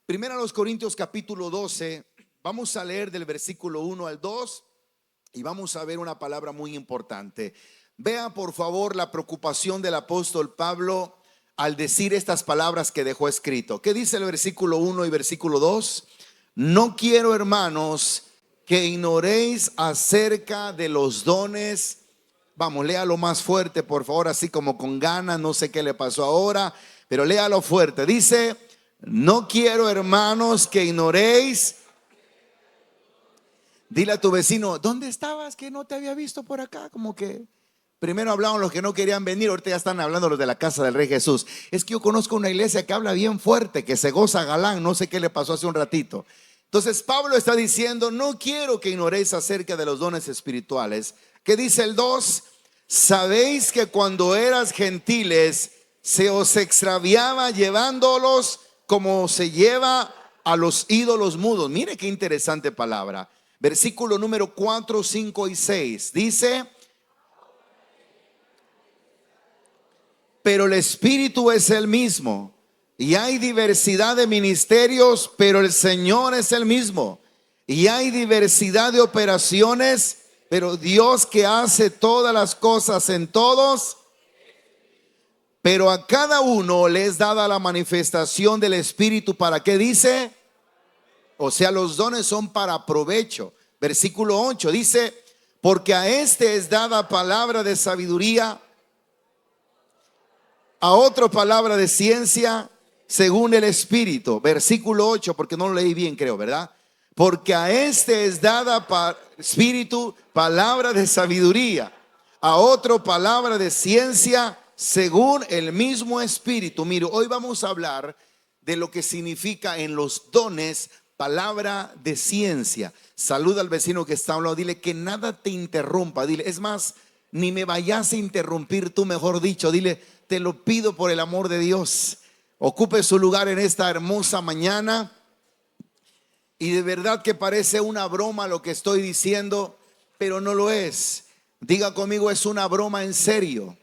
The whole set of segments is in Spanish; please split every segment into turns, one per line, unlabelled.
Primera a los Corintios capítulo 12, vamos a leer del versículo 1 al 2 y vamos a ver una palabra muy importante. Vea por favor la preocupación del apóstol Pablo al decir estas palabras que dejó escrito. ¿Qué dice el versículo 1 y versículo 2? No quiero, hermanos, que ignoréis acerca de los dones. Vamos, léalo más fuerte, por favor, así como con ganas. No sé qué le pasó ahora, pero léalo fuerte. Dice: no quiero, hermanos, que ignoréis. Dile a tu vecino: ¿dónde estabas? Que no te había visto por acá. Como que primero hablaban los que no querían venir, ahorita ya están hablando los de la casa del Rey Jesús. Es que yo conozco una iglesia que habla bien fuerte, que se goza galán. No sé qué le pasó hace un ratito. Entonces Pablo está diciendo: no quiero que ignoréis acerca de los dones espirituales. ¿Qué dice el 2? Sabéis que cuando eras gentiles se os extraviaba llevándolos como se lleva a los ídolos mudos. Mire qué interesante palabra. Versículo número 4, 5 y 6 dice: pero el Espíritu es el mismo, y hay diversidad de ministerios, pero el Señor es el mismo. Y hay diversidad de operaciones, pero Dios que hace todas las cosas en todos. Pero a cada uno le es dada la manifestación del Espíritu. ¿Para qué dice? O sea, los dones son para provecho. Versículo 8 dice: porque a este es dada palabra de sabiduría, a otro palabra de ciencia según el Espíritu. Versículo 8, porque no lo leí bien, creo, ¿verdad? Porque a este es dada Espíritu palabra de sabiduría, a otro palabra de ciencia según el mismo Espíritu. Mire, hoy vamos a hablar de lo que significa en los dones palabra de ciencia. Saluda al vecino que está a un lado, dile que nada te interrumpa. Dile, es más, ni me vayas a interrumpir tú, mejor dicho. Dile: te lo pido por el amor de Dios. Ocupe su lugar en esta hermosa mañana. Y de verdad que parece una broma lo que estoy diciendo, pero no lo es. Diga conmigo: es una broma en serio.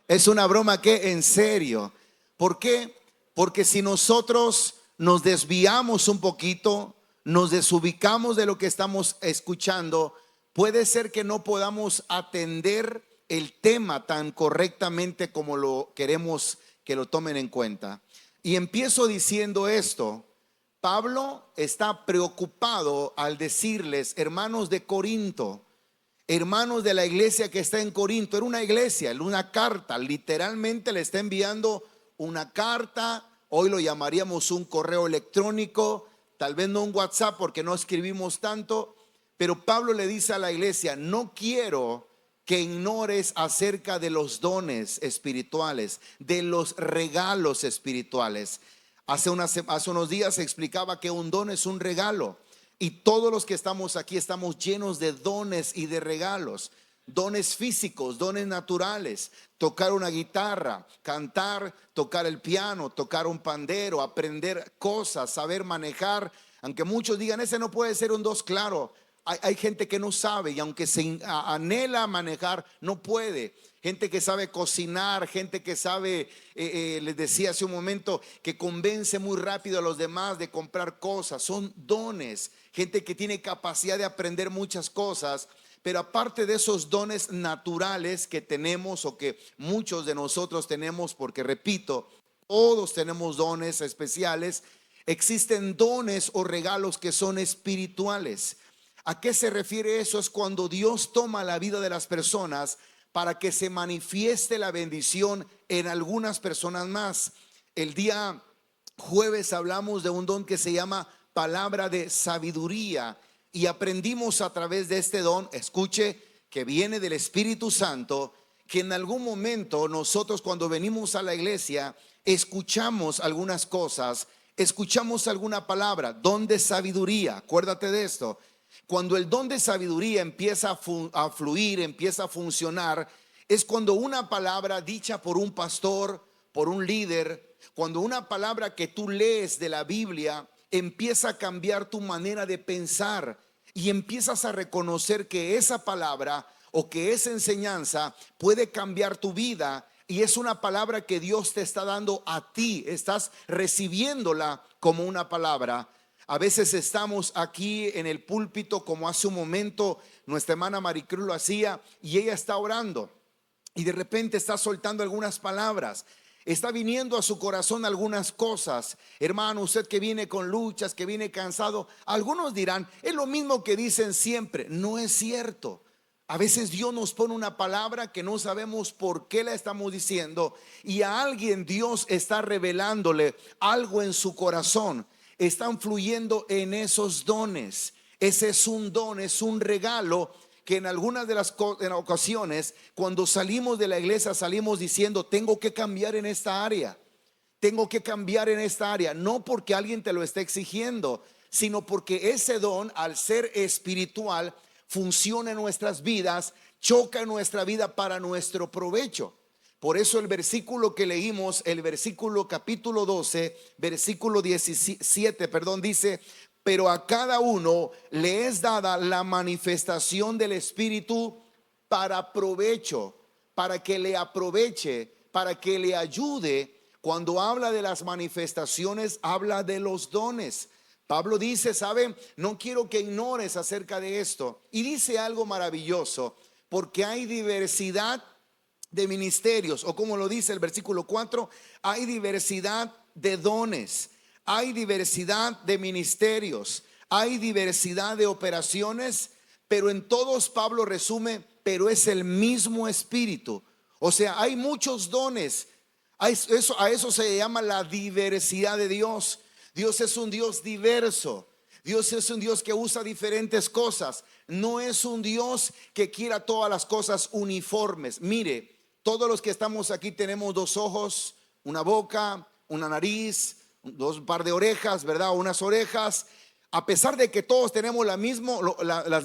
Es una broma que en serio. ¿Por qué? Porque si nosotros nos desviamos un poquito, nos desubicamos de lo que estamos escuchando, puede ser que no podamos atender el tema tan correctamente como lo queremos que lo tomen en cuenta. Y empiezo diciendo esto: Pablo está preocupado al decirles, hermanos de Corinto, hermanos de la iglesia que está en Corinto. Era una iglesia, una carta, literalmente le está enviando una carta. Hoy lo llamaríamos un correo electrónico, tal vez no un WhatsApp porque no escribimos tanto, pero Pablo le dice a la iglesia: no quiero que ignores acerca de los dones espirituales, de los regalos espirituales. Hace unos días se explicaba que un don es un regalo, y todos los que estamos aquí estamos llenos de dones y de regalos. Dones físicos, dones naturales: tocar una guitarra, cantar, tocar el piano, tocar un pandero, aprender cosas, saber manejar. Aunque muchos digan, ese no puede ser un don, claro. Hay gente que no sabe, y aunque se anhela manejar, no puede. Gente que sabe cocinar, gente que sabe, les decía hace un momento, que convence muy rápido a los demás de comprar cosas. Son dones. Gente que tiene capacidad de aprender muchas cosas. Pero aparte de esos dones naturales que tenemos, o que muchos de nosotros tenemos, porque repito, todos tenemos dones especiales, existen dones o regalos que son espirituales. ¿A qué se refiere eso? Es cuando Dios toma la vida de las personas para que se manifieste la bendición en algunas personas más. El día jueves hablamos de un don que se llama palabra de sabiduría, y aprendimos a través de este don, escuche, que viene del Espíritu Santo, que en algún momento nosotros, cuando venimos a la iglesia, escuchamos algunas cosas, escuchamos alguna palabra, don de sabiduría. Acuérdate de esto. Cuando el don de sabiduría empieza a fluir, empieza a funcionar, es cuando una palabra dicha por un pastor, por un líder, cuando una palabra que tú lees de la Biblia empieza a cambiar tu manera de pensar, y empiezas a reconocer que esa palabra o que esa enseñanza puede cambiar tu vida, y es una palabra que Dios te está dando a ti. Estás recibiéndola como una palabra. A veces estamos aquí en el púlpito, como hace un momento nuestra hermana Maricruz lo hacía, y ella está orando y de repente está soltando algunas palabras. Está viniendo a su corazón algunas cosas. Hermano, usted que viene con luchas, que viene cansado, algunos dirán, es lo mismo que dicen siempre. No es cierto. A veces Dios nos pone una palabra que no sabemos por qué la estamos diciendo, y a alguien Dios está revelándole algo en su corazón. Están fluyendo en esos dones. Ese es un don, es un regalo que en algunas de las en ocasiones, cuando salimos de la iglesia, salimos diciendo, tengo que cambiar en esta área. Tengo que cambiar en esta área. No porque alguien te lo esté exigiendo, sino porque ese don, al ser espiritual, funciona en nuestras vidas, choca en nuestra vida para nuestro provecho. Por eso el versículo que leímos, el versículo capítulo 12, versículo 17, perdón, dice, pero a cada uno le es dada la manifestación del Espíritu para provecho, para que le aproveche, para que le ayude. Cuando habla de las manifestaciones, habla de los dones. Pablo dice, ¿saben? No quiero que ignores acerca de esto. Y dice algo maravilloso, porque hay diversidad de ministerios, o como lo dice el versículo 4, hay diversidad de dones, hay diversidad de ministerios, hay diversidad de operaciones, pero en todos Pablo resume, pero es el mismo Espíritu. O sea, hay muchos dones. A eso se llama la diversidad de Dios. Dios es un Dios diverso. Dios es un Dios que usa diferentes cosas. No es un Dios que quiera todas las cosas uniformes. Mire, todos los que estamos aquí tenemos dos ojos, una boca, una nariz, dos par de orejas, ¿verdad? Unas orejas. A pesar de que todos tenemos las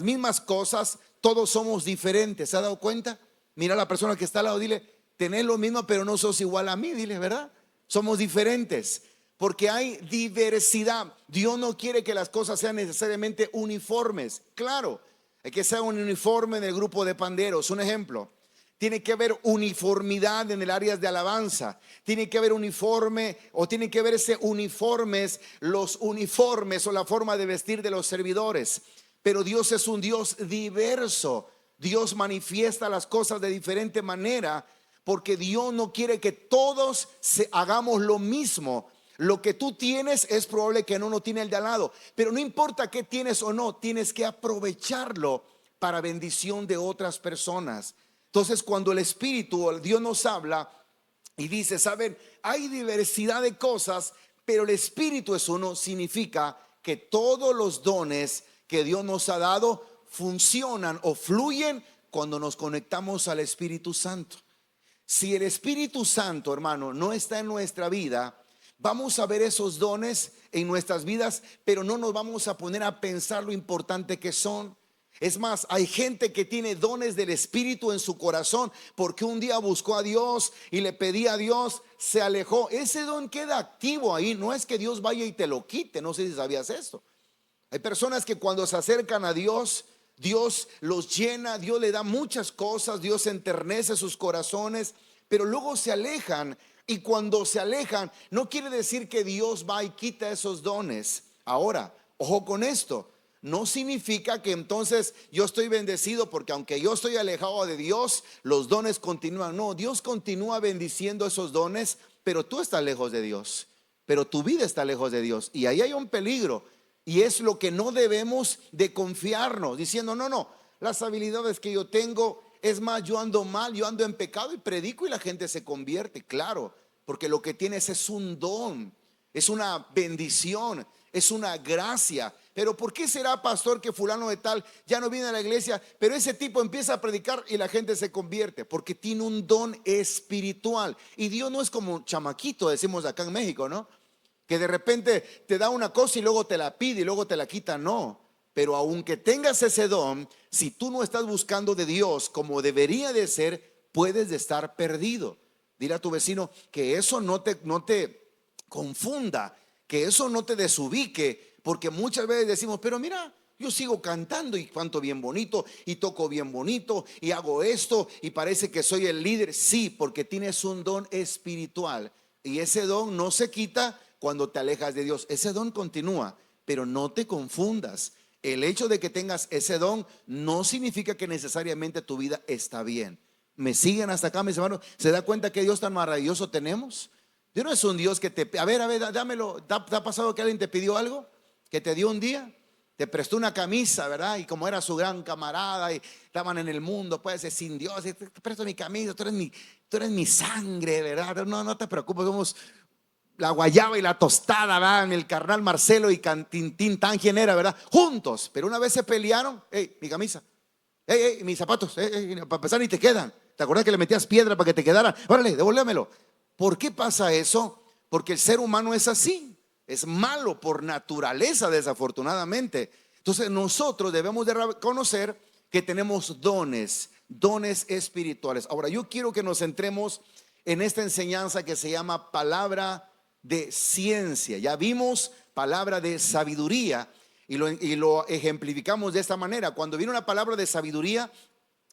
mismas cosas, todos somos diferentes. ¿Se ha dado cuenta? Mira a la persona que está al lado, dile, tenés lo mismo, pero no sos igual a mí, dile, ¿verdad? Somos diferentes, porque hay diversidad. Dios no quiere que las cosas sean necesariamente uniformes. Claro, hay que ser un uniforme en el grupo de panderos. Un ejemplo, tiene que haber uniformidad en el área de alabanza. Tiene que haber uniforme, o tienen que verse uniformes los uniformes o la forma de vestir de los servidores. Pero Dios es un Dios diverso. Dios manifiesta las cosas de diferente manera, porque Dios no quiere que todos hagamos lo mismo. Lo que tú tienes es probable que no lo tiene el de al lado, pero no importa qué tienes o no, tienes que aprovecharlo para bendición de otras personas. Entonces, cuando el Espíritu o el Dios nos habla y dice, saben, hay diversidad de cosas, pero el Espíritu es uno, significa que todos los dones que Dios nos ha dado funcionan o fluyen cuando nos conectamos al Espíritu Santo. Si el Espíritu Santo, hermano, no está en nuestra vida, vamos a ver esos dones en nuestras vidas, pero no nos vamos a poner a pensar lo importante que son. Es más, hay gente que tiene dones del Espíritu en su corazón porque un día buscó a Dios y le pedía a Dios, se alejó. Ese don queda activo ahí, no es que Dios vaya y te lo quite. No sé si sabías esto. Hay personas que cuando se acercan a Dios, Dios los llena, Dios le da muchas cosas, Dios enternece sus corazones, pero luego se alejan. Y cuando se alejan, no quiere decir que Dios va y quita esos dones. Ahora, ojo con esto, no significa que entonces yo estoy bendecido porque aunque yo estoy alejado de Dios, los dones continúan. No, Dios continúa bendiciendo esos dones, pero tú estás lejos de Dios, pero tu vida está lejos de Dios. Y ahí hay un peligro, y es lo que no debemos de confiarnos, diciendo, no, las habilidades que yo tengo, es más, yo ando mal, yo ando en pecado y predico y la gente se convierte. Claro, porque lo que tienes es un don, es una bendición, es una gracia. Pero ¿por qué será, pastor, que fulano de tal ya no viene a la iglesia, pero ese tipo empieza a predicar y la gente se convierte? Porque tiene un don espiritual. Y Dios no es como un chamaquito, decimos acá en México, ¿no? Que de repente te da una cosa y luego te la pide y luego te la quita. No, pero aunque tengas ese don, si tú no estás buscando de Dios como debería de ser, puedes de estar perdido. Dile a tu vecino que eso no te confunda, que eso no te desubique, porque muchas veces decimos, pero mira, Yo sigo cantando y canto bien bonito y toco bien bonito y hago esto y parece que soy el líder. Sí, porque tienes un don espiritual y ese don no se quita cuando te alejas de Dios. Ese don continúa, pero no te confundas. El hecho de que tengas ese don no significa que necesariamente tu vida está bien. ¿Me siguen hasta acá, mis hermanos? ¿Se da cuenta que Dios tan maravilloso tenemos? Dios no es un Dios que te... A ver, dámelo. ¿Te ha pasado que alguien te pidió algo? ¿Que te dio un día? Te prestó una camisa, ¿verdad? Y como era su gran camarada y estaban en el mundo, puede ser sin Dios, te presto mi camisa, tú eres mi sangre, ¿verdad? No, no te preocupes, somos la guayaba y la tostada, ¿verdad? El carnal Marcelo y Tintín Tangien era, ¿verdad? Juntos, pero una vez se pelearon, hey, mi camisa, hey, mis zapatos, para empezar ni te quedan. ¿Te acuerdas que le metías piedra para que te quedaran? Órale, devuélvemelo. ¿Por qué pasa eso? Porque el ser humano es así. Es malo por naturaleza, desafortunadamente. Entonces nosotros debemos de reconocer que tenemos dones espirituales. Ahora yo quiero que nos centremos en esta enseñanza que se llama palabra de ciencia. Ya vimos palabra de sabiduría y lo ejemplificamos de esta manera. Cuando viene una palabra de sabiduría,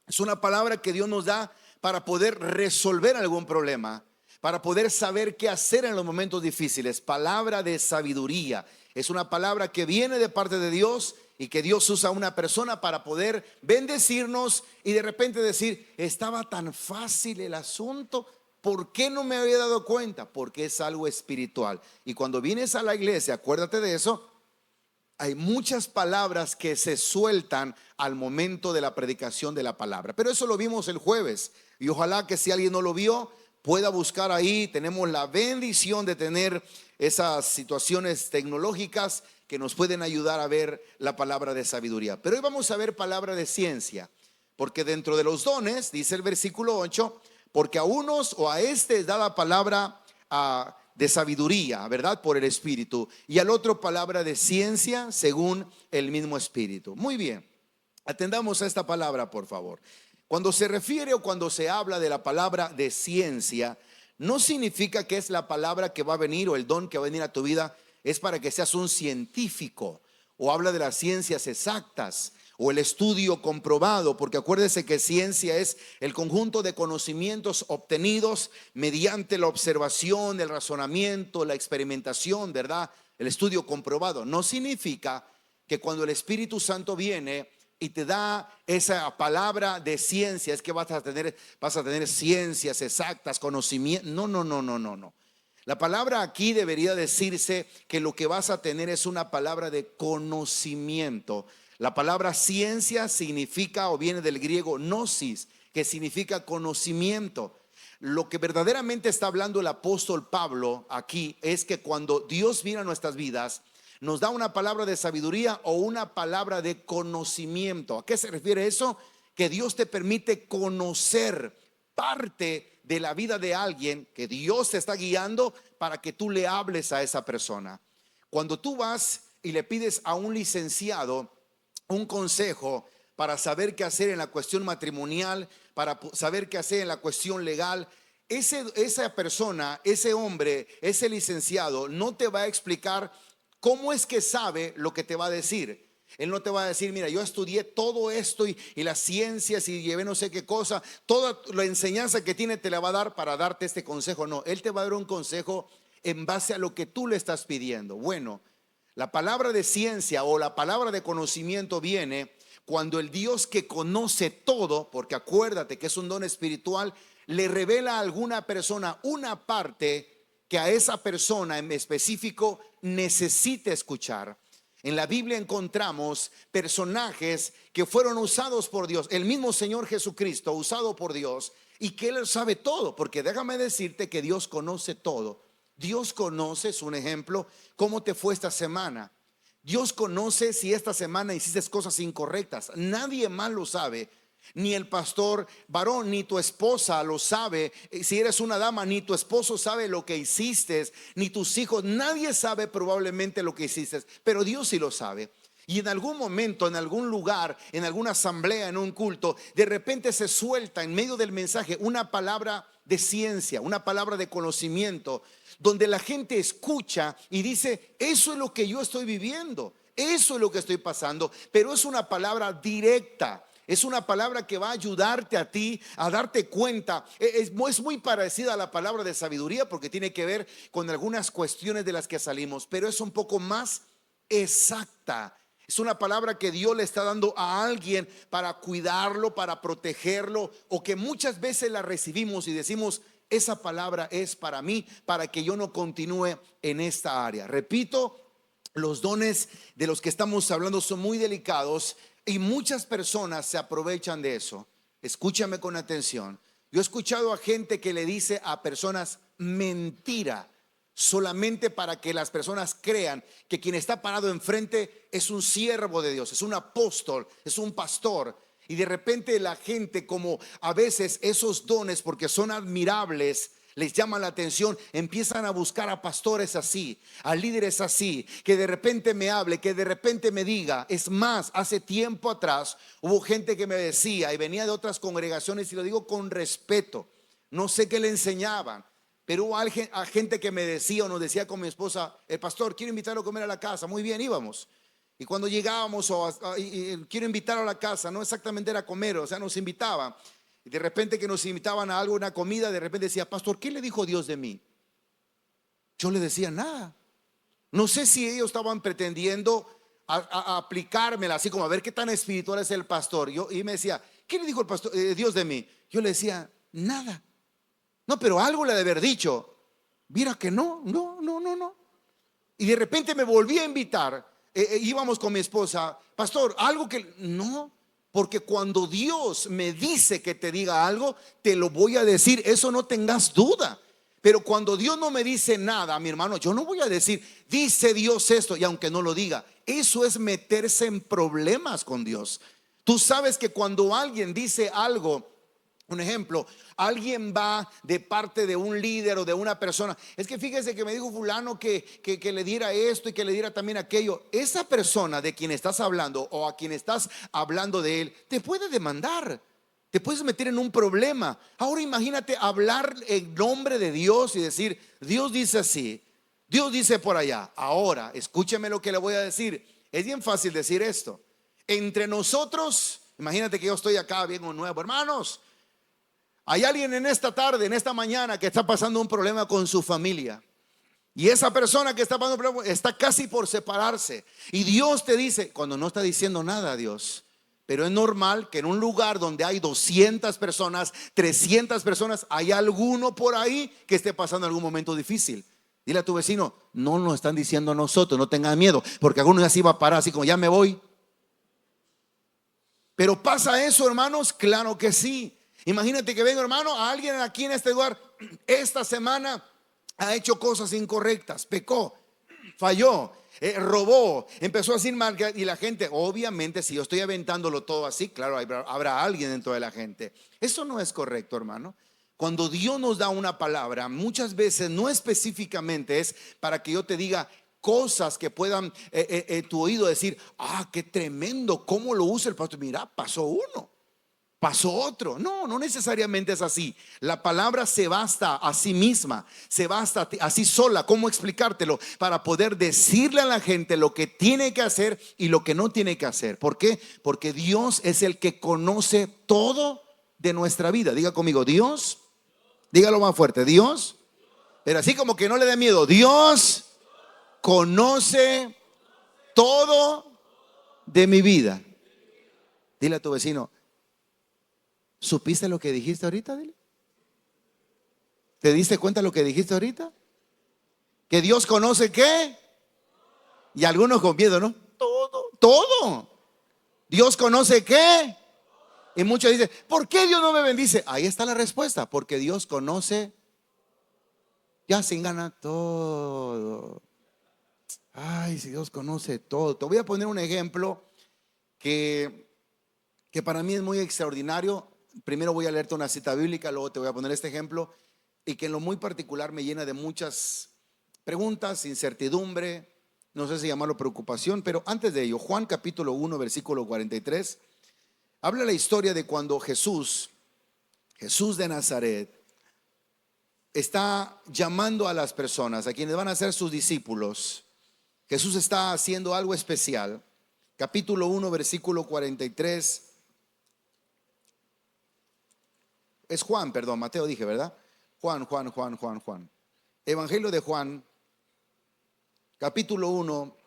es una palabra que Dios nos da para poder resolver algún problema, para poder saber qué hacer en los momentos difíciles. Palabra de sabiduría. Es una palabra que viene de parte de Dios y que Dios usa a una persona para poder bendecirnos y de repente decir, estaba tan fácil el asunto, ¿por qué no me había dado cuenta? Porque es algo espiritual. Y cuando vienes a la iglesia, acuérdate de eso, hay muchas palabras que se sueltan al momento de la predicación de la palabra. Pero eso lo vimos el jueves y ojalá que si alguien no lo vio, pueda buscar ahí. Tenemos la bendición de tener esas situaciones tecnológicas que nos pueden ayudar a ver la palabra de sabiduría. Pero hoy vamos a ver palabra de ciencia, porque dentro de los dones, dice el versículo 8, porque a unos o a este es dada palabra de sabiduría, ¿verdad? Por el Espíritu, y al otro palabra de ciencia según el mismo Espíritu. Muy bien, atendamos a esta palabra, por favor. Cuando se refiere o cuando se habla de la palabra de ciencia, no significa que es la palabra que va a venir o el don que va a venir a tu vida es para que seas un científico, o habla de las ciencias exactas o el estudio comprobado, porque acuérdese que ciencia es el conjunto de conocimientos obtenidos mediante la observación, el razonamiento, la experimentación, ¿verdad? El estudio comprobado. No significa que cuando el Espíritu Santo viene y te da esa palabra de ciencia, es que vas a tener ciencias exactas, conocimiento. No. La palabra aquí debería decirse que lo que vas a tener es una palabra de conocimiento. La palabra ciencia significa o viene del griego gnosis, que significa conocimiento. Lo que verdaderamente está hablando el apóstol Pablo aquí es que cuando Dios viene a nuestras vidas, nos da una palabra de sabiduría o una palabra de conocimiento. ¿A qué se refiere eso? Que Dios te permite conocer parte de la vida de alguien, que Dios te está guiando para que tú le hables a esa persona. Cuando tú vas y le pides a un licenciado un consejo para saber qué hacer en la cuestión matrimonial, para saber qué hacer en la cuestión legal, esa persona, ese hombre, ese licenciado no te va a explicar cómo es que sabe lo que te va a decir. Él no te va a decir, mira, yo estudié todo esto y las ciencias y llevé no sé qué cosa, toda la enseñanza que tiene te la va a dar para darte este consejo. No, él te va a dar un consejo en base a lo que tú le estás pidiendo. Bueno, la palabra de ciencia o la palabra de conocimiento viene cuando el Dios que conoce todo, porque acuérdate que es un don espiritual, le revela a alguna persona una parte que a esa persona en específico necesita escuchar. En la Biblia encontramos personajes que fueron usados por Dios, el mismo Señor Jesucristo usado por Dios, y que Él sabe todo, porque déjame decirte que Dios conoce todo. Dios conoce, es un ejemplo, cómo te fue esta semana. Dios conoce si esta semana hiciste cosas incorrectas. Nadie más lo sabe. Ni el pastor varón, ni tu esposa lo sabe. Si eres una dama, ni tu esposo sabe lo que hiciste, ni tus hijos. Nadie sabe probablemente lo que hiciste, pero Dios sí lo sabe. Y en algún momento, en algún lugar, en alguna asamblea, en un culto, de repente se suelta en medio del mensaje una palabra de ciencia, una palabra de conocimiento, donde la gente escucha y dice, eso es lo que yo estoy viviendo, Eso es lo que estoy pasando, pero es una palabra directa. Es una palabra que va a ayudarte a ti a darte cuenta. Es muy parecida a la palabra de sabiduría porque tiene que ver con algunas cuestiones de las que salimos, pero es un poco más exacta. Es una palabra que Dios le está dando a alguien para cuidarlo, para protegerlo, o que muchas veces la recibimos y decimos, esa palabra es para mí, para que yo no continúe en esta área. Repito, los dones de los que estamos hablando son muy delicados y muchas personas se aprovechan de eso. Escúchame con atención. Yo he escuchado a gente que le dice a personas mentira, solamente para que las personas crean que quien está parado enfrente es un siervo de Dios, es un apóstol, es un pastor. Y de repente la gente, como a veces esos dones, porque son admirables, les llama la atención, empiezan a buscar a pastores así, a líderes así, que de repente me hable, que de repente me diga. Es más, hace tiempo atrás hubo gente que me decía, y venía de otras congregaciones, y lo digo con respeto, no sé qué le enseñaban, pero hubo gente que me decía o nos decía con mi esposa, el pastor, quiero invitarlo a comer a la casa. Muy bien, íbamos. Y cuando llegábamos, quiero invitarlo a la casa, no exactamente era comer, o sea, nos invitaban. Y de repente que nos invitaban a algo, una comida, de repente decía, pastor, ¿qué le dijo Dios de mí? Yo le decía nada. No sé si ellos estaban pretendiendo a aplicármela, así como a ver qué tan espiritual es el pastor. Y me decía, ¿qué le dijo el pastor, Dios de mí? Yo le decía, nada. No, pero algo le ha de haber dicho. Mira que no. Y de repente me volví a invitar. Íbamos con mi esposa, pastor, algo que no. Porque cuando Dios me dice que te diga algo, te lo voy a decir, eso no tengas duda. Pero cuando Dios no me dice nada, mi hermano, yo no voy a decir, dice Dios esto, y aunque no lo diga, eso es meterse en problemas con Dios. Tú sabes que cuando alguien dice algo, un ejemplo, alguien va de parte de un líder o de una persona, es que fíjese que me dijo fulano que le diera esto y que le diera también aquello. Esa persona de quien estás hablando o a quien estás hablando de él, te puede demandar, te puedes meter en un problema. Ahora imagínate hablar en nombre de Dios y decir, Dios dice así, Dios dice por allá. Ahora, escúcheme lo que le voy a decir. Es bien fácil decir esto. Entre nosotros, imagínate que yo estoy acá bien nuevo, hermanos. Hay alguien en esta tarde, en esta mañana, que está pasando un problema con su familia. Y esa persona que está pasando un problema está casi por separarse. Y Dios te dice, cuando no está diciendo nada a Dios, pero es normal que en un lugar donde hay 200 personas, 300 personas, hay alguno por ahí que esté pasando algún momento difícil. Dile a tu vecino, no nos están diciendo a nosotros, no tengan miedo, porque alguno ya se iba a parar así como ya me voy. Pero ¿pasa eso, hermanos? Claro que sí. Imagínate que venga, hermano, a alguien aquí en este lugar esta semana ha hecho cosas incorrectas, pecó, falló, robó, empezó a decir mal, y la gente, obviamente, si yo estoy aventándolo todo así, claro, habrá alguien dentro de la gente. Eso no es correcto, hermano. Cuando Dios nos da una palabra, muchas veces no específicamente es para que yo te diga cosas que puedan tu oído decir, ah, qué tremendo, cómo lo usa el pastor. Mira, pasó uno, pasó otro. No, no necesariamente es así. La palabra se basta a sí misma, se basta así sola. ¿Cómo explicártelo? Para poder decirle a la gente lo que tiene que hacer y lo que no tiene que hacer. ¿Por qué? Porque Dios es el que conoce todo de nuestra vida. Diga conmigo, Dios, dígalo más fuerte, Dios, pero así como que no le dé miedo. Dios conoce todo de mi vida. Dile a tu vecino, ¿supiste lo que dijiste ahorita? Dile. ¿Te diste cuenta de lo que dijiste ahorita? ¿Que Dios conoce qué? Y algunos con miedo, ¿no? Todo. ¿Dios conoce qué? Y muchos dicen, ¿por qué Dios no me bendice? Ahí está la respuesta, porque Dios conoce, ya sin ganas, todo. Ay, si Dios conoce todo. Te voy a poner un ejemplo que para mí es muy extraordinario. Primero voy a leerte una cita bíblica, luego te voy a poner este ejemplo, y que en lo muy particular me llena de muchas preguntas, incertidumbre, no sé si llamarlo preocupación, pero antes de ello, Juan capítulo 1, versículo 43, habla la historia de cuando Jesús de Nazaret, está llamando a las personas, a quienes van a ser sus discípulos. Jesús está haciendo algo especial. Capítulo 1, versículo 43. Es Juan, perdón, Mateo dije, ¿verdad? Juan. Evangelio de Juan, capítulo 1,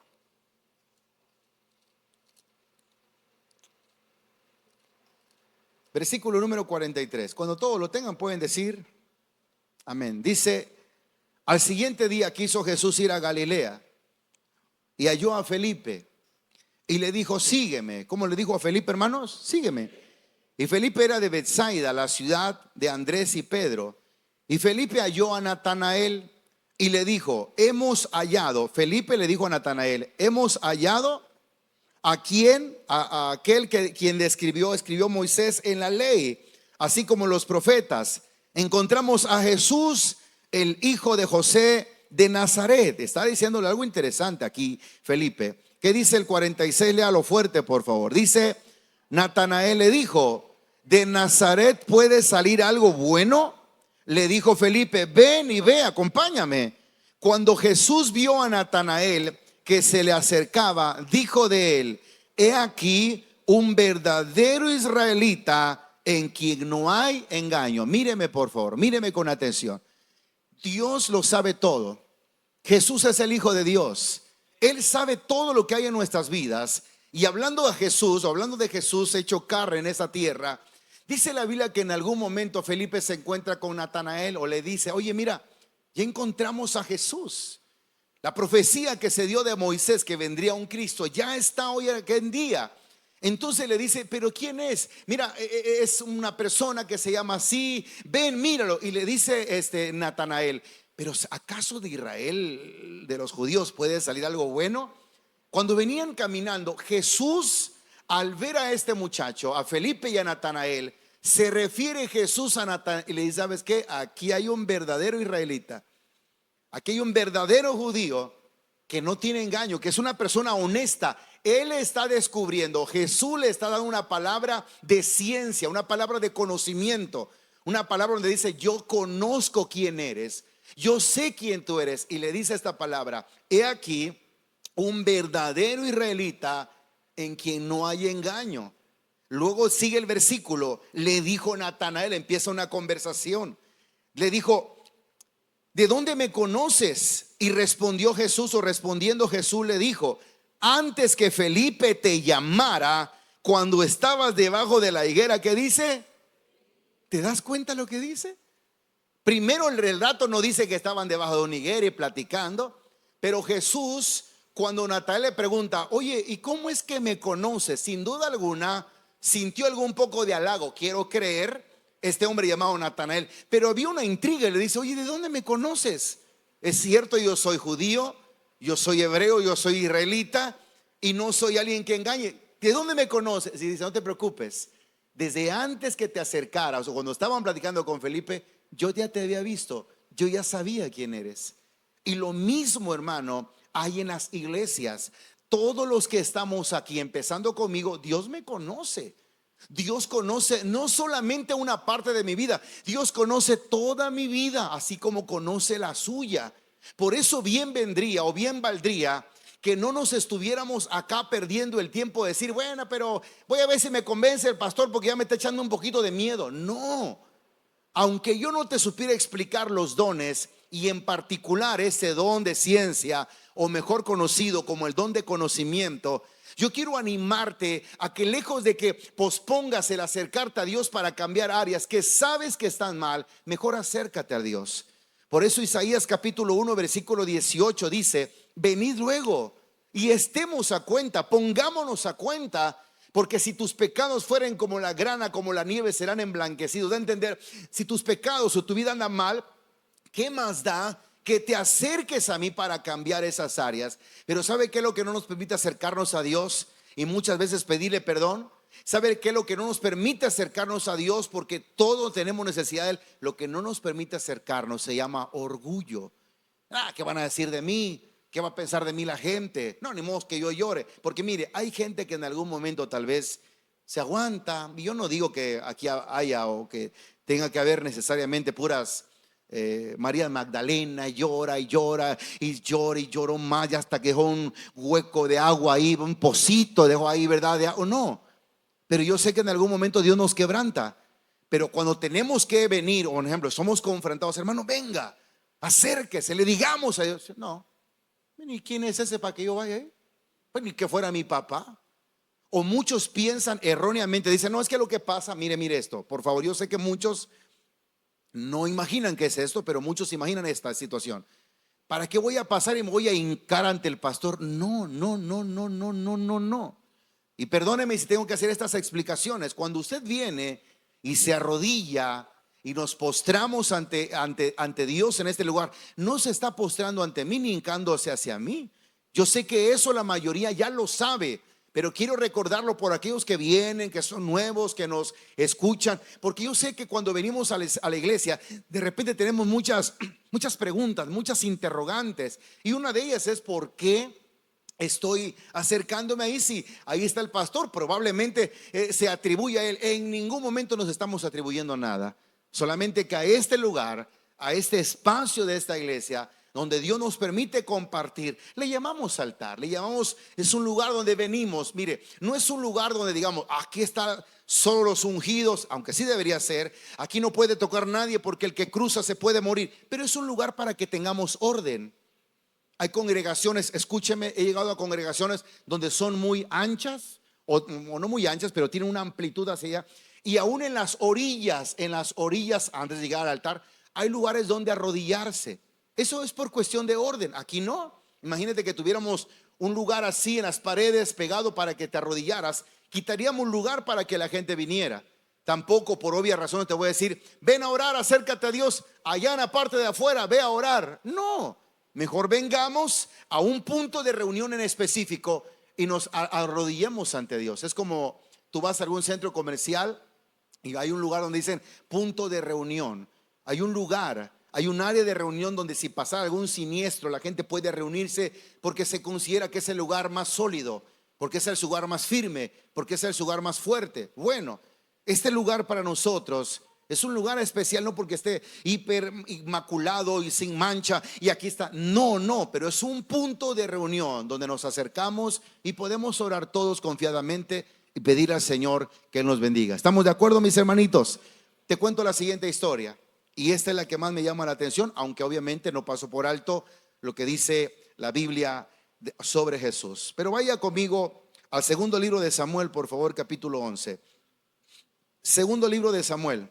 versículo número 43. Cuando todos lo tengan pueden decir amén. Dice: al siguiente día quiso Jesús ir a Galilea y halló a Felipe y le dijo: sígueme. ¿Cómo le dijo a Felipe, hermanos? Sígueme. Y Felipe era de Betsaida, la ciudad de Andrés y Pedro. Y Felipe halló a Natanael y le dijo: hemos hallado. Felipe le dijo a Natanael: hemos hallado a quien, a aquel quien escribió Moisés en la ley, así como los profetas. Encontramos a Jesús, el hijo de José de Nazaret. Está diciéndole algo interesante aquí Felipe. ¿Qué dice el 46? Léalo fuerte, por favor. Dice: Natanael le dijo: ¿de Nazaret puede salir algo bueno? Le dijo Felipe: ven y ve, acompáñame. Cuando Jesús vio a Natanael que se le acercaba, dijo de él: he aquí un verdadero israelita en quien no hay engaño. Míreme, por favor, míreme con atención. Dios lo sabe todo. Jesús es el Hijo de Dios. Él sabe todo lo que hay en nuestras vidas. Y hablando de Jesús hecho carne en esa tierra, dice la Biblia que en algún momento Felipe se encuentra con Natanael o le dice: oye, mira, ya encontramos a Jesús. La profecía que se dio de Moisés que vendría un Cristo ya está hoy en día. Entonces le dice: pero ¿quién es? Mira, es una persona que se llama así, ven, míralo. Y le dice Natanael: pero ¿acaso de Israel, de los judíos, puede salir algo bueno? Cuando venían caminando, Jesús, al ver a este muchacho, a Felipe y a Natanael, se refiere Jesús a Natanael y le dice: ¿sabes qué? Aquí hay un verdadero israelita. Aquí hay un verdadero judío que no tiene engaño, que es una persona honesta. Él está descubriendo, Jesús le está dando una palabra de ciencia, una palabra de conocimiento, una palabra donde dice: yo conozco quién eres, yo sé quién tú eres. Y le dice esta palabra: he aquí un verdadero israelita en quien no hay engaño. Luego sigue el versículo: le dijo Natanael, empieza una conversación. Le dijo: ¿de dónde me conoces? Y respondió Jesús, o respondiendo Jesús le dijo: antes que Felipe te llamara, cuando estabas debajo de la higuera. ¿Qué dice? ¿Te das cuenta lo que dice? Primero el relato no dice que estaban debajo de una higuera y platicando, pero Jesús, cuando Natanael le pregunta: oye, ¿y cómo es que me conoces? Sin duda alguna sintió algún poco de halago. Quiero creer, este hombre llamado Natanael, pero había una intriga y le dice: oye, ¿de dónde me conoces? Es cierto, yo soy judío, yo soy hebreo, yo soy israelita y no soy alguien que engañe. ¿De dónde me conoces? Y dice: no te preocupes, desde antes que te acercaras, o cuando estaban platicando con Felipe, yo ya te había visto, yo ya sabía quién eres. Y lo mismo, hermano, hay en las iglesias. Todos los que estamos aquí, empezando conmigo, Dios me conoce. Dios conoce no solamente una parte de mi vida, Dios conoce toda mi vida, así como conoce la suya. Por eso bien vendría o bien valdría que no nos estuviéramos acá perdiendo el tiempo de decir: bueno, pero voy a ver si me convence el pastor porque ya me está echando un poquito de miedo. No, aunque yo no te supiera explicar los dones, y en particular ese don de ciencia, o mejor conocido como el don de conocimiento, yo quiero animarte a que, lejos de que pospongas el acercarte a Dios para cambiar áreas que sabes que están mal, mejor acércate a Dios. Por eso Isaías capítulo 1 versículo 18 dice: venid luego y estemos a cuenta, pongámonos a cuenta, porque si tus pecados fueren como la grana, como la nieve, serán emblanquecidos. Da a entender, si tus pecados o tu vida anda mal, ¿qué más da que te acerques a mí para cambiar esas áreas? Pero ¿sabe qué es lo que no nos permite acercarnos a Dios y muchas veces pedirle perdón? ¿Sabe qué es lo que no nos permite acercarnos a Dios? Porque todos tenemos necesidad de Él. Lo que no nos permite acercarnos se llama orgullo. ¿Qué van a decir de mí? ¿Qué va a pensar de mí la gente? No, ni modo que yo llore. Porque mire, hay gente que en algún momento tal vez se aguanta. Y yo no digo que aquí haya o que tenga que haber necesariamente puras María Magdalena, llora y llora y llora y lloró más, y hasta que dejó un hueco de agua ahí, un pocito dejó ahí, ¿verdad? O no, pero yo sé que en algún momento Dios nos quebranta. Pero cuando tenemos que venir, o por ejemplo, somos confrontados, hermano, venga, acérquese, le digamos a Dios, no, ¿y quién es ese para que yo vaya ahí? Pues ni que fuera mi papá. O muchos piensan erróneamente, dicen, no, es que lo que pasa, mire esto, por favor, yo sé que muchos no imaginan qué es esto, pero muchos imaginan esta situación. ¿Para qué voy a pasar y me voy a hincar ante el pastor? No, no, no, no, no, no, no, no. Y perdóneme si tengo que hacer estas explicaciones. Cuando usted viene y se arrodilla y nos postramos ante Dios en este lugar, no se está postrando ante mí ni hincándose hacia mí. Yo sé que eso la mayoría ya lo sabe, pero quiero recordarlo por aquellos que vienen, que son nuevos, que nos escuchan, porque yo sé que cuando venimos a la iglesia, de repente tenemos muchas preguntas, muchas interrogantes, y una de ellas es ¿por qué estoy acercándome ahí? Si ahí está el pastor, probablemente se atribuye a él. En ningún momento nos estamos atribuyendo nada, solamente que a este lugar, a este espacio de esta iglesia, donde Dios nos permite compartir, le llamamos altar, le llamamos, es un lugar donde venimos. Mire, no es un lugar donde digamos, aquí están solo los ungidos, aunque sí debería ser, aquí no puede tocar nadie porque el que cruza se puede morir, pero es un lugar para que tengamos orden. Hay congregaciones, escúcheme, he llegado a congregaciones donde son muy anchas, o no muy anchas, pero tienen una amplitud hacia allá, y aún en las orillas, antes de llegar al altar, hay lugares donde arrodillarse. Eso es por cuestión de orden. Aquí no. Imagínate que tuviéramos un lugar así en las paredes pegado para que te arrodillaras, quitaríamos lugar para que la gente viniera. Tampoco, por obvias razones, te voy a decir, ven a orar, acércate a Dios allá en la parte de afuera, ve a orar. No, mejor vengamos a un punto de reunión en específico y nos arrodillemos ante Dios. Es como tú vas a algún centro comercial y hay un lugar donde dicen punto de reunión. Hay un lugar, hay un área de reunión donde si pasa algún siniestro, la gente puede reunirse porque se considera que es el lugar más sólido, porque es el lugar más firme, porque es el lugar más fuerte. Bueno, este lugar para nosotros es un lugar especial, no porque esté hiper inmaculado y sin mancha y aquí está, no, pero es un punto de reunión donde nos acercamos y podemos orar todos confiadamente y pedir al Señor que nos bendiga. ¿Estamos de acuerdo, mis hermanitos? Te cuento la siguiente historia. Y esta es la que más me llama la atención, aunque obviamente no paso por alto lo que dice la Biblia sobre Jesús. Pero vaya conmigo al segundo libro de Samuel, por favor, capítulo 11. Segundo libro de Samuel.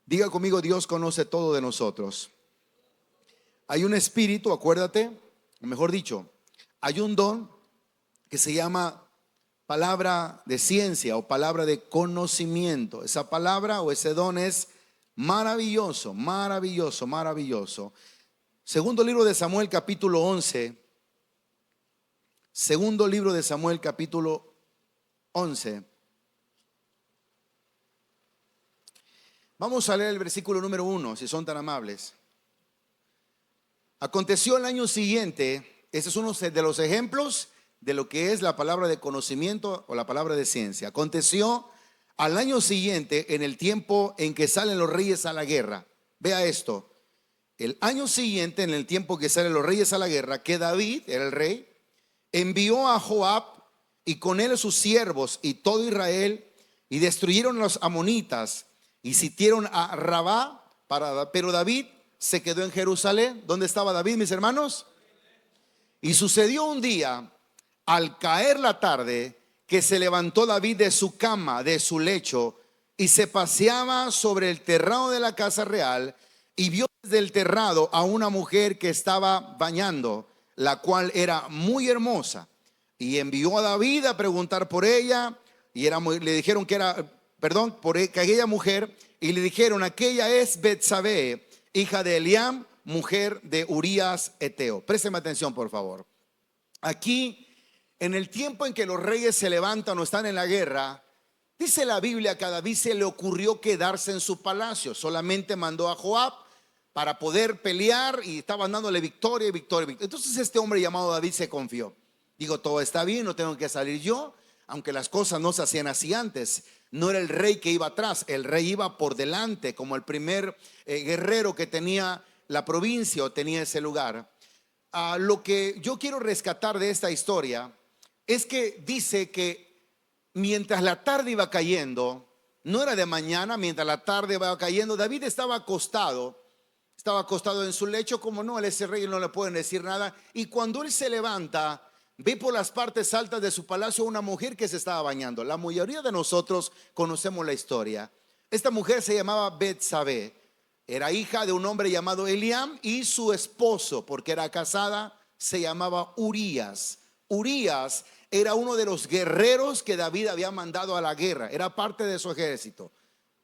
Diga conmigo, Dios conoce todo de nosotros. Hay un espíritu, acuérdate, o mejor dicho, hay un don que se llama palabra de ciencia o palabra de conocimiento. Esa palabra o ese don es maravilloso, maravilloso, maravilloso. Segundo libro de Samuel, capítulo 11. Segundo libro de Samuel, capítulo 11. Vamos a leer el versículo número 1, si son tan amables. Aconteció el año siguiente, este es uno de los ejemplos de lo que es la palabra de conocimiento o la palabra de ciencia. Aconteció al año siguiente, en el tiempo en que salen los reyes a la guerra. Vea esto. El año siguiente, en el tiempo que salen los reyes a la guerra, que David, era el rey, envió a Joab y con él a sus siervos y todo Israel, y destruyeron a los amonitas y sitiaron a Rabá, pero David se quedó en Jerusalén. ¿Dónde estaba David, mis hermanos? Y sucedió un día, al caer la tarde, que se levantó David de su cama, de su lecho, y se paseaba sobre el terrado de la casa real, y vio desde el terrado a una mujer que estaba bañando, la cual era muy hermosa, y envió a David a preguntar por ella, y le dijeron que era, por aquella mujer, y le dijeron, aquella es Betsabé, hija de Eliam, mujer de Urías Eteo. Présteme atención, por favor. Aquí, en el tiempo en que los reyes se levantan o están en la guerra, dice la Biblia que a David se le ocurrió quedarse en su palacio. Solamente mandó a Joab para poder pelear y estaban dándole victoria y victoria, victoria. Entonces este hombre llamado David se confió. Digo, todo está bien, no tengo que salir yo, aunque las cosas no se hacían así antes. no era el rey que iba atrás, el rey iba por delante como el primer guerrero que tenía la provincia o tenía ese lugar. Lo que yo quiero rescatar de esta historia es que dice que mientras la tarde iba cayendo, no era de mañana, mientras la tarde iba cayendo, David estaba acostado en su lecho, como no, él es el rey, no le pueden decir nada. Y cuando él se levanta, ve por las partes altas de su palacio una mujer que se estaba bañando. La mayoría de nosotros conocemos la historia. Esta mujer se llamaba Betsabé. Era hija de un hombre llamado Eliam, y su esposo, porque era casada, se llamaba Urías. Urías era uno de los guerreros que David había mandado a la guerra, era parte de su ejército.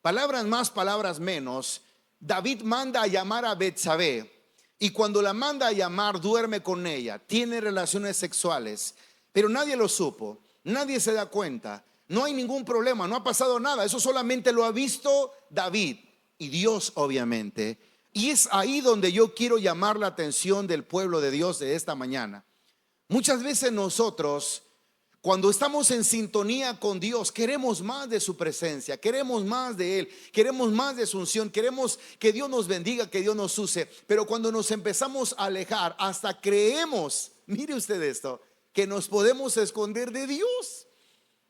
Palabras más, palabras menos, David manda a llamar a Betsabé, y cuando la manda a llamar duerme con ella, tiene relaciones sexuales, pero nadie lo supo, nadie se da cuenta, no hay ningún problema, no ha pasado nada. Eso solamente lo ha visto David y Dios, obviamente. Y es ahí donde yo quiero llamar la atención del pueblo de Dios de esta mañana. Muchas veces nosotros, cuando estamos en sintonía con Dios, queremos más de su presencia, queremos más de Él, queremos más de su unción, queremos que Dios nos bendiga, que Dios nos use. Pero cuando nos empezamos a alejar, hasta creemos, mire usted esto, que nos podemos esconder de Dios.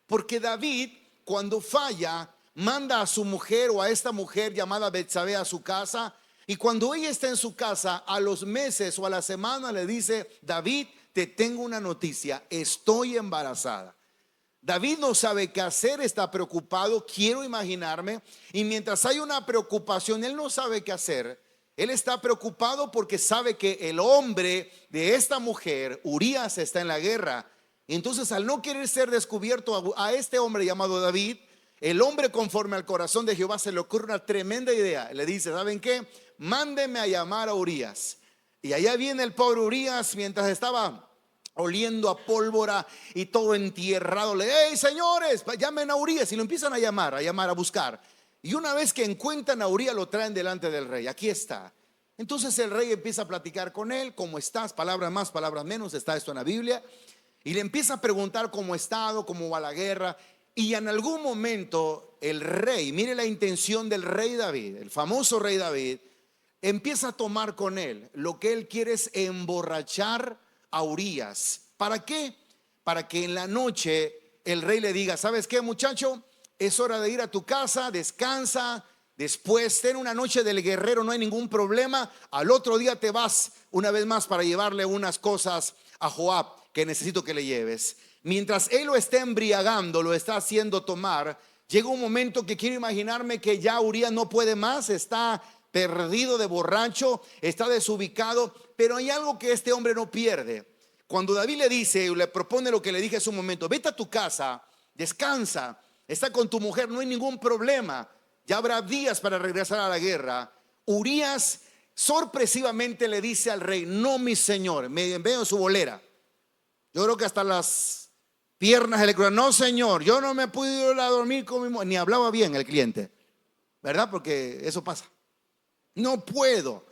Porque David, cuando falla, manda a su mujer o a esta mujer llamada Betsabé a su casa. Y cuando ella está en su casa, a los meses o a la semana le dice: David, te tengo una noticia, estoy embarazada. David no sabe qué hacer, está preocupado, quiero imaginarme. Y mientras hay una preocupación, él no sabe qué hacer. Él está preocupado porque sabe que el hombre de esta mujer, Urías, está en la guerra. Entonces, al no querer ser descubierto a este hombre llamado David, el hombre, conforme al corazón de Jehová, se le ocurre una tremenda idea. Le dice: ¿saben qué? Mándenme a llamar a Urías. Y allá viene el pobre Urías, mientras estaba oliendo a pólvora y todo entierrado. Hey, señores, llamen a Urías. Y lo empiezan a llamar, a buscar. Y una vez que encuentran a Urías, lo traen delante del rey. Aquí está. Entonces el rey empieza a platicar con él: ¿cómo estás? Palabras más, palabras menos, está esto en la Biblia. Y le empieza a preguntar cómo ha estado, cómo va la guerra. Y en algún momento el rey, mire la intención del rey David, el famoso rey David, empieza a tomar con él. Lo que él quiere es emborrachar a Urías. ¿Para qué? Para que en la noche el rey le diga: ¿sabes qué, muchacho? Es hora de ir a tu casa, descansa. Después ten una noche del guerrero, no hay ningún problema. Al otro día te vas una vez más para llevarle unas cosas a Joab que necesito que le lleves. Mientras él lo está embriagando, lo está haciendo tomar, llega un momento que quiero imaginarme que ya Urías no puede más, está perdido de borracho, está desubicado. Pero hay algo que este hombre no pierde. Cuando David le dice, le propone lo que le dije hace un momento: vete a tu casa, descansa, está con tu mujer, no hay ningún problema, ya habrá días para regresar a la guerra. Urías sorpresivamente le dice al rey: no, mi señor, me veo su bolera. Yo creo que hasta las piernas se le cruzan. No, señor, yo no me pude ir a dormir con mi mujer. Ni hablaba bien el cliente, ¿verdad? Porque eso pasa. No puedo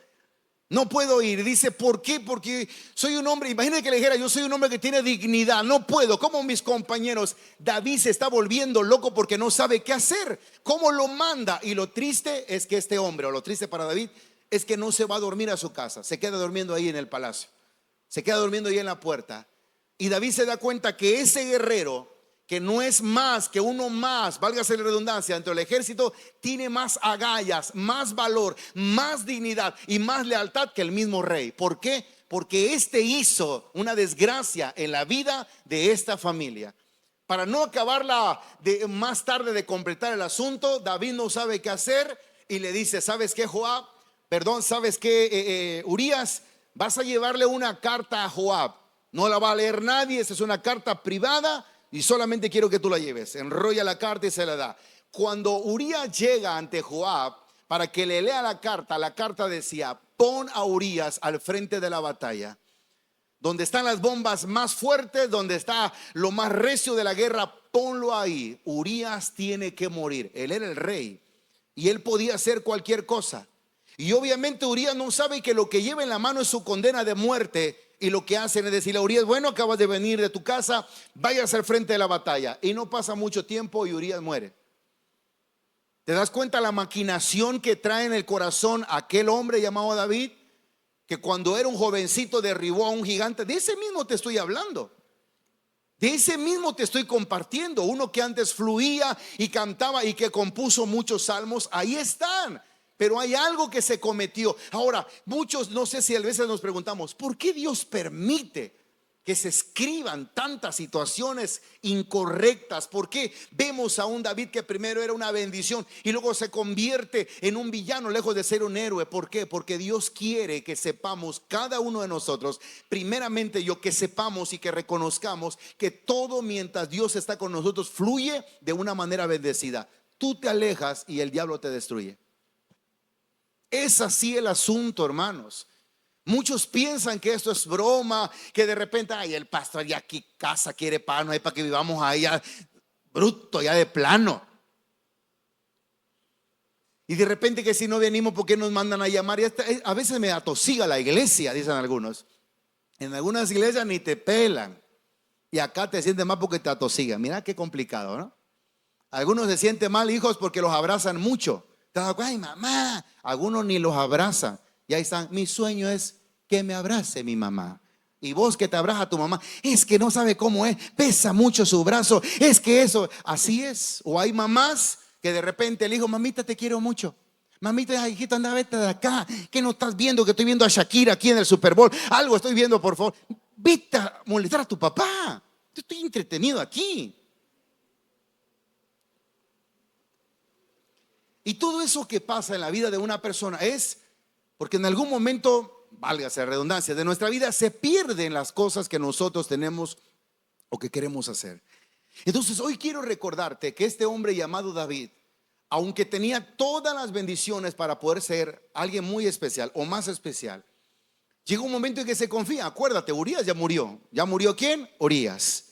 ir. Dice: ¿por qué? Porque soy un hombre. Imagínate que le dijera: yo soy un hombre que tiene dignidad, no puedo, como mis compañeros. David se está volviendo loco porque no sabe qué hacer. ¿Cómo lo manda? Y lo triste es que este hombre, o lo triste para David, es que no se va a dormir a su casa, se queda durmiendo ahí en el palacio, se queda durmiendo ahí en la puerta. Y David se da cuenta que ese guerrero, que no es más que uno más, válgase la redundancia, dentro del ejército, tiene más agallas, más valor, más dignidad y más lealtad que el mismo rey. ¿Por qué? Porque este hizo una desgracia en la vida de esta familia. Para no acabarla más tarde de completar el asunto, David no sabe qué hacer y le dice: ¿sabes qué, Joab? ¿Sabes qué, Urías? Vas a llevarle una carta a Joab. No la va a leer nadie, esa es una carta privada y solamente quiero que tú la lleves. Enrolla la carta y se la da. Cuando Urías llega ante Joab para que le lea la carta decía: pon a Urías al frente de la batalla, donde están las bombas más fuertes, donde está lo más recio de la guerra, ponlo ahí. Urías tiene que morir. Él era el rey y él podía hacer cualquier cosa. Y obviamente Urías no sabe que lo que lleva en la mano es su condena de muerte. Y lo que hacen es decirle a Urías: bueno, acabas de venir de tu casa, vayas al frente de la batalla. Y no pasa mucho tiempo y Urías muere. ¿Te das cuenta la maquinación que trae en el corazón aquel hombre llamado David? Que cuando era un jovencito derribó a un gigante. De ese mismo te estoy hablando. De ese mismo te estoy compartiendo. Uno que antes fluía y cantaba y que compuso muchos salmos. Ahí están. Pero hay algo que se cometió. Ahora, muchos, no sé si a veces nos preguntamos, ¿por qué Dios permite que se escriban tantas situaciones incorrectas? ¿Por qué vemos a un David que primero era una bendición y luego se convierte en un villano lejos de ser un héroe? ¿Por qué? Porque Dios quiere que sepamos, cada uno de nosotros, primeramente que sepamos y que reconozcamos que todo mientras Dios está con nosotros fluye de una manera bendecida. Tú te alejas y el diablo te destruye. Es así el asunto, hermanos. Muchos piensan que esto es broma, que de repente, ay, el pastor ya aquí casa quiere pan, hay para que vivamos ahí ya bruto, ya de plano. Y de repente que si no venimos, ¿por qué nos mandan a llamar? Y a veces me atosiga la iglesia, dicen algunos. En algunas iglesias ni te pelan. Y acá te sientes mal porque te atosigan. Mira qué complicado, ¿no? Algunos se sienten mal, hijos, porque los abrazan mucho. Ay, mamá. Algunos ni los abrazan. Y ahí están, mi sueño es que me abrace mi mamá. Y vos que te abraza a tu mamá, es que no sabe cómo es, pesa mucho su brazo, es que eso, así es. O hay mamás que de repente el hijo, mamita te quiero mucho. Mamita, hijito, anda, vete de acá. ¿Qué no estás viendo? Que estoy viendo a Shakira aquí en el Super Bowl. Algo estoy viendo, por favor. Vete a molestar a tu papá. Yo estoy entretenido aquí. Y todo eso que pasa en la vida de una persona es porque en algún momento, válgase la redundancia, de nuestra vida se pierden las cosas que nosotros tenemos o que queremos hacer. Entonces hoy quiero recordarte que este hombre llamado David, aunque tenía todas las bendiciones para poder ser alguien muy especial o más especial, llegó un momento en que se confía. Acuérdate, Urías ya murió. ¿Ya murió quién? Urías.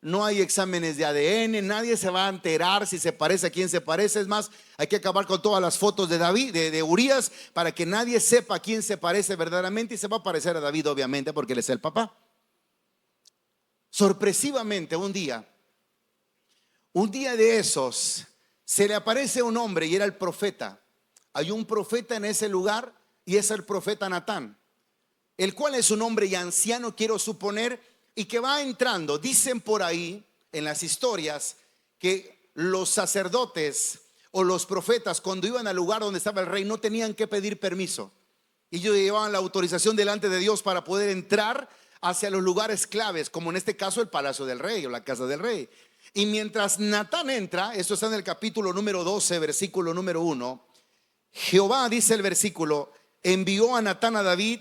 No hay exámenes de ADN, nadie se va a enterar si se parece a quién se parece. Es más, hay que acabar con todas las fotos de David, de Urías, para que nadie sepa a quién se parece verdaderamente. Y se va a parecer a David, obviamente, porque él es el papá. Sorpresivamente, un día de esos, se le aparece un hombre y era el profeta. Hay un profeta en ese lugar y es el profeta Natán, el cual es un hombre ya anciano, quiero suponer, y que va entrando. Dicen por ahí en las historias que los sacerdotes o los profetas, cuando iban al lugar donde estaba el rey, no tenían que pedir permiso. Ellos llevaban la autorización delante de Dios para poder entrar hacia los lugares claves, como en este caso el palacio del rey o la casa del rey. Y mientras Natán entra, esto está en el capítulo número 12, versículo número 1, Jehová, dice el versículo, envió a Natán a David.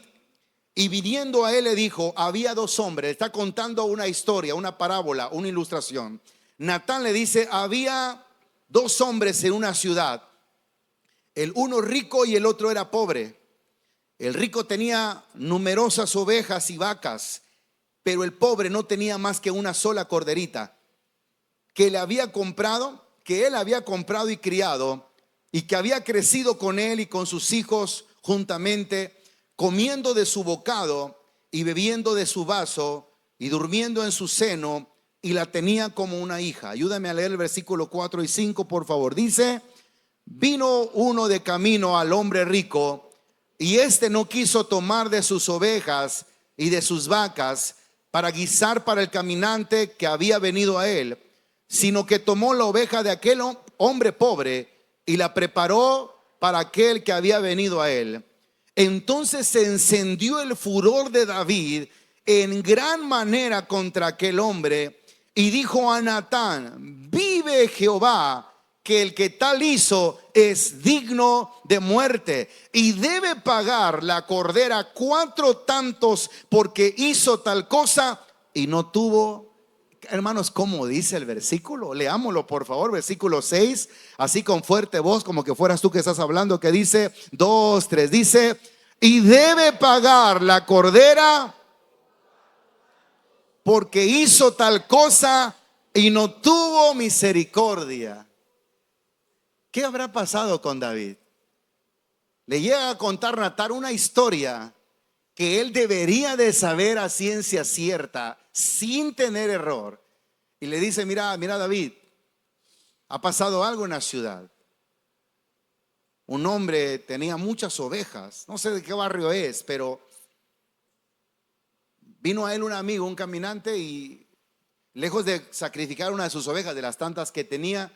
Y viniendo a él le dijo, había dos hombres. Está contando una historia, una parábola, una ilustración. Natán le dice, había dos hombres en una ciudad, el uno rico y el otro era pobre. El rico tenía numerosas ovejas y vacas, pero el pobre no tenía más que una sola corderita que él había comprado y criado, y que había crecido con él y con sus hijos juntamente, comiendo de su bocado y bebiendo de su vaso y durmiendo en su seno, y la tenía como una hija. Ayúdame a leer el versículo 4 y 5, por favor. Dice, vino uno de camino al hombre rico, y éste no quiso tomar de sus ovejas y de sus vacas para guisar para el caminante que había venido a él, sino que tomó la oveja de aquel hombre pobre y la preparó para aquel que había venido a él. Entonces se encendió el furor de David en gran manera contra aquel hombre y dijo a Natán, vive Jehová, que el que tal hizo es digno de muerte y debe pagar la cordera 4 tantos porque hizo tal cosa y no tuvo. Hermanos, ¿cómo dice el versículo? Leámoslo por favor, versículo 6, así con fuerte voz, como que fueras tú que estás hablando, que dice 2, 3, dice, y debe pagar la cordera porque hizo tal cosa y no tuvo misericordia. ¿Qué habrá pasado con David? Le llega a contar Natán una historia que él debería de saber a ciencia cierta, sin tener error. Y le dice, mira David, ha pasado algo en la ciudad. un hombre tenía muchas ovejas, no sé de qué barrio es, pero vino a él un amigo, un caminante, y lejos de sacrificar una de sus ovejas, de las tantas que tenía,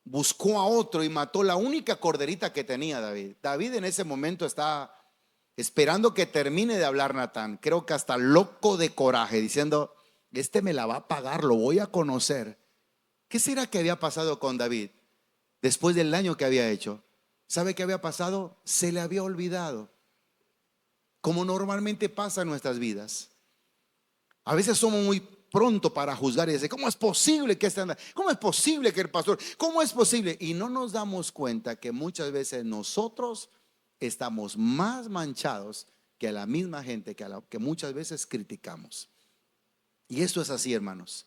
buscó a otro y mató la única corderita que tenía David. David en ese momento está esperando que termine de hablar Natán, creo que hasta loco de coraje, diciendo, este me la va a pagar, lo voy a conocer. ¿Qué será que había pasado con David después del daño que había hecho? ¿Sabe qué había pasado? Se le había olvidado, como normalmente pasa en nuestras vidas. A veces somos muy pronto para juzgar y decir, ¿cómo es posible que ¿Cómo es posible que el pastor? ¿Cómo es posible? Y no nos damos cuenta que muchas veces nosotros estamos más manchados que a la misma gente que muchas veces criticamos. Y esto es así, hermanos.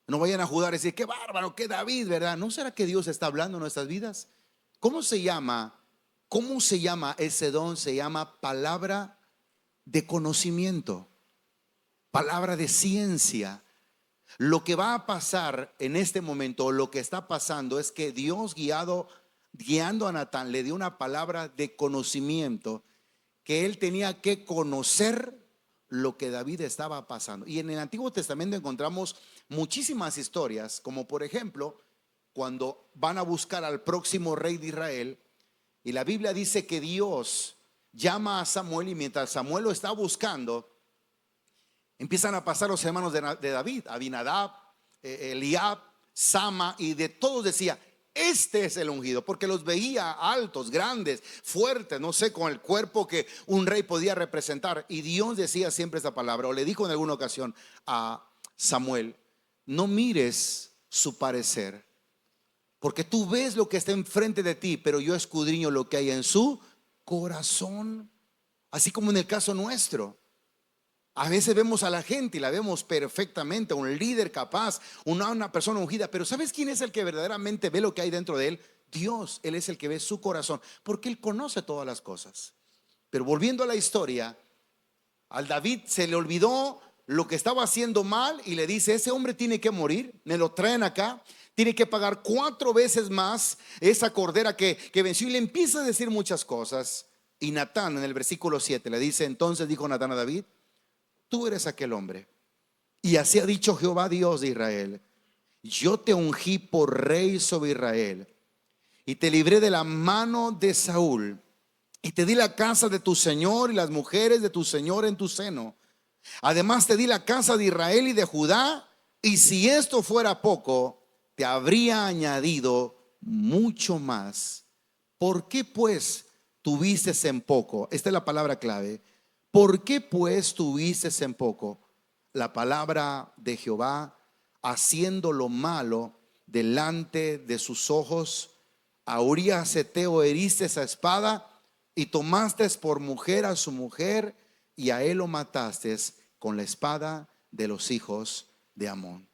No vayan a juzgar y decir, qué bárbaro, qué David, ¿verdad? ¿No será que Dios está hablando en nuestras vidas? ¿Cómo se llama? ¿Cómo se llama ese don? Se llama palabra de conocimiento, palabra de ciencia. Lo que va a pasar en este momento, lo que está pasando es que Dios guiando a Natán, le dio una palabra de conocimiento, que él tenía que conocer lo que David estaba pasando. Y en el Antiguo Testamento encontramos muchísimas historias, como por ejemplo, cuando van a buscar al próximo rey de Israel, y la Biblia dice que Dios llama a Samuel, y mientras Samuel lo está buscando, empiezan a pasar los hermanos de David, Abinadab, Eliab, Sama, y de todos decía, este es el ungido, porque los veía altos, grandes, fuertes, no sé, con el cuerpo que un rey podía representar. Y Dios decía siempre esa palabra, o le dijo en alguna ocasión a Samuel, no mires su parecer, porque tú ves lo que está enfrente de ti, pero yo escudriño lo que hay en su corazón. Así como en el caso nuestro, a veces vemos a la gente y la vemos perfectamente, un líder capaz, una persona ungida, pero ¿sabes quién es el que verdaderamente ve lo que hay dentro de él? Dios. Él es el que ve su corazón, porque Él conoce todas las cosas. Pero volviendo a la historia, al David se le olvidó lo que estaba haciendo mal y le dice, ese hombre tiene que morir, me lo traen acá, tiene que pagar 4 veces más esa cordera que venció, y le empieza a decir muchas cosas. Y Natán en el versículo 7 le dice, entonces dijo Natán a David, tú eres aquel hombre, y así ha dicho Jehová Dios de Israel, yo te ungí por rey sobre Israel, y te libré de la mano de Saúl, y te di la casa de tu señor y las mujeres de tu señor en tu seno. Además te di la casa de Israel y de Judá, y si esto fuera poco, te habría añadido mucho más. ¿Por qué pues tuviste en poco? Esta es la palabra clave. ¿Por qué pues tuviste en poco la palabra de Jehová, haciendo lo malo delante de sus ojos? A Urías Heteo heriste esa espada, y tomaste por mujer a su mujer, y a él lo mataste con la espada de los hijos de Amón.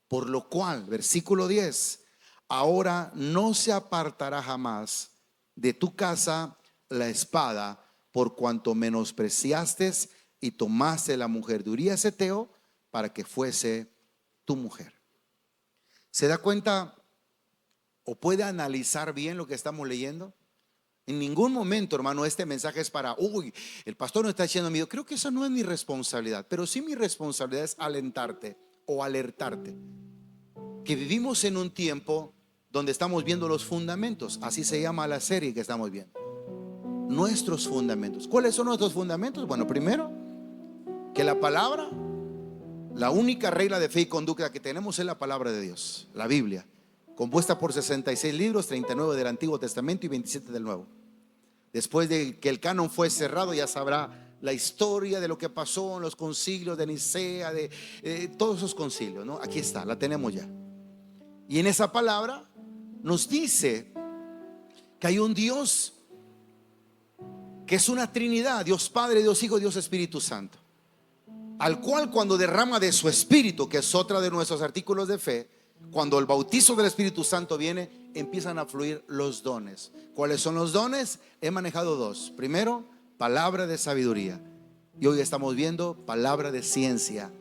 Por lo cual, versículo 10, ahora no se apartará jamás de tu casa la espada, por cuanto menospreciaste y tomaste la mujer de Urías Heteo para que fuese tu mujer. ¿Se da cuenta o puede analizar bien lo que estamos leyendo? En ningún momento, hermano, este mensaje es para, uy, el pastor no está echando miedo. Creo que eso no es mi responsabilidad, pero sí mi responsabilidad es alentarte o alertarte que vivimos en un tiempo donde estamos viendo los fundamentos. Así se llama la serie que estamos viendo. Nuestros fundamentos. ¿Cuáles son nuestros fundamentos? Bueno, primero, que la palabra, la única regla de fe y conducta que tenemos es la palabra de Dios, la Biblia, compuesta por 66 libros, 39 del Antiguo Testamento y 27 del Nuevo. Después de que el canon fue cerrado, ya sabrá la historia de lo que pasó en los concilios de Nicea, de todos esos concilios, ¿no? Aquí está, la tenemos ya. Y en esa palabra nos dice que hay un Dios que es una Trinidad, Dios Padre, Dios Hijo, Dios Espíritu Santo, al cual cuando derrama de su Espíritu, que es otra de nuestros artículos de fe, cuando el bautizo del Espíritu Santo viene, empiezan a fluir los dones. ¿Cuáles son los dones? He manejado 2. Primero, palabra de sabiduría, y hoy estamos viendo palabra de ciencia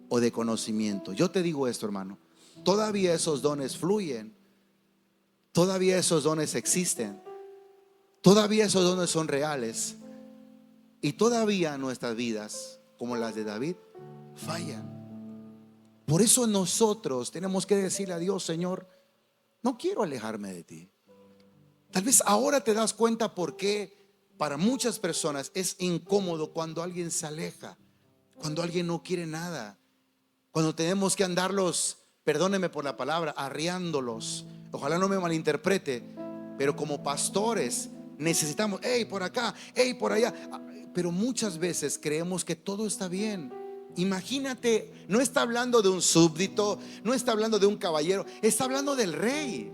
o de conocimiento. Yo te digo esto, hermano, todavía esos dones fluyen, todavía esos dones existen, Todavía esos dones son reales. Y todavía nuestras vidas, como las de David, fallan. Por eso nosotros tenemos que decirle a Dios: Señor, no quiero alejarme de ti. Tal vez ahora te das cuenta por qué para muchas personas es incómodo cuando alguien se aleja, cuando alguien no quiere nada, cuando tenemos que andarlos, perdónenme por la palabra, arriándolos. Ojalá no me malinterprete, pero como pastores necesitamos, hey, por acá, hey, por allá. Pero muchas veces creemos que todo está bien. Imagínate, no está hablando de un súbdito, no está hablando de un caballero, está hablando del rey,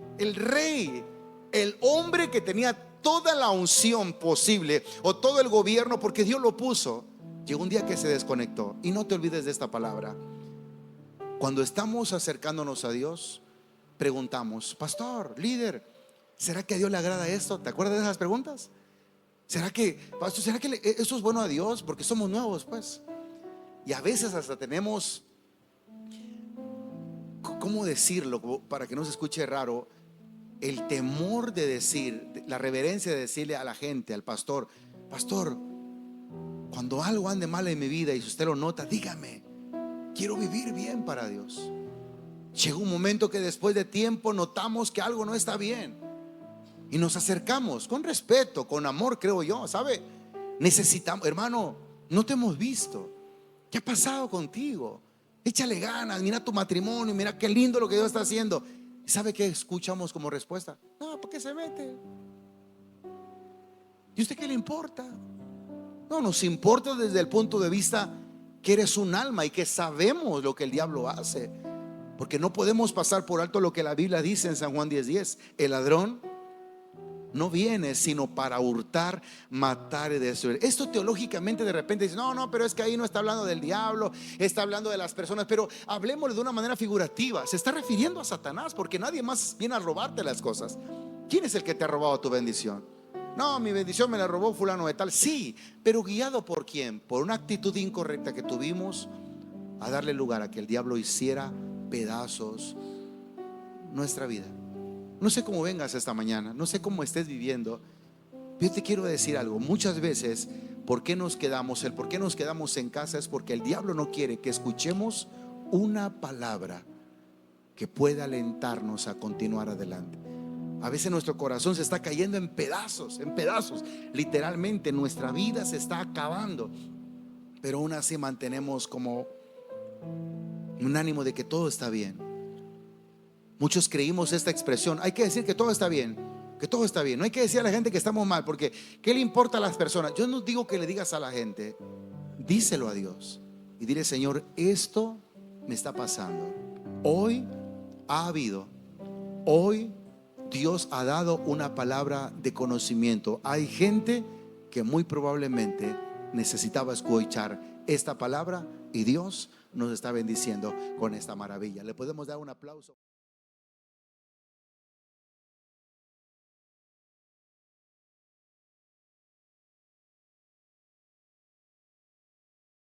el hombre que tenía toda la unción posible o todo el gobierno, porque Dios lo puso. Llegó un día que se desconectó. Y no te olvides de esta palabra: cuando estamos acercándonos a Dios, preguntamos: pastor, líder, ¿será que a Dios le agrada esto? ¿Te acuerdas de esas preguntas? Pastor, ¿será que eso es bueno a Dios? Porque somos nuevos, pues. Y a veces hasta tenemos, ¿cómo decirlo para que no se escuche raro? El temor de decir, la reverencia de decirle a la gente, al pastor: pastor, cuando algo ande mal en mi vida y si usted lo nota, dígame, quiero vivir bien para Dios. Llega un momento que después de tiempo notamos que algo no está bien y nos acercamos con respeto, con amor, creo yo, ¿sabe? Necesitamos, hermano, no te hemos visto. ¿Qué ha pasado contigo? Échale ganas, mira tu matrimonio, mira qué lindo lo que Dios está haciendo. ¿Sabe qué escuchamos como respuesta? No, ¿por qué se mete? ¿Y usted qué le importa? No, nos importa desde el punto de vista que eres un alma y que sabemos lo que el diablo hace. Porque no podemos pasar por alto lo que la Biblia dice en San Juan 10:10: el ladrón no viene sino para hurtar, matar y destruir. Esto teológicamente de repente dice: no, pero es que ahí no está hablando del diablo, está hablando de las personas. Pero hablemos de una manera figurativa. Se está refiriendo a Satanás, porque nadie más viene a robarte las cosas. ¿Quién es el que te ha robado tu bendición? No, mi bendición me la robó fulano de tal. Sí, pero guiado por quién? Por una actitud incorrecta que tuvimos a darle lugar a que el diablo hiciera pedazos nuestra vida. No sé cómo vengas esta mañana, no sé cómo estés viviendo, pero yo te quiero decir algo. Muchas veces, ¿por qué nos quedamos en casa? Es porque el diablo no quiere que escuchemos una palabra que pueda alentarnos a continuar adelante. A veces nuestro corazón se está cayendo en pedazos, literalmente nuestra vida se está acabando, pero aún así mantenemos como un ánimo de que todo está bien. Muchos creímos esta expresión: hay que decir que todo está bien, que todo está bien. No hay que decir a la gente que estamos mal, porque ¿qué le importa a las personas? Yo no digo que le digas a la gente, díselo a Dios y dile: Señor, esto me está pasando. Hoy Dios ha dado una palabra de conocimiento. Hay gente que muy probablemente necesitaba escuchar esta palabra y Dios nos está bendiciendo con esta maravilla. Le podemos dar un aplauso.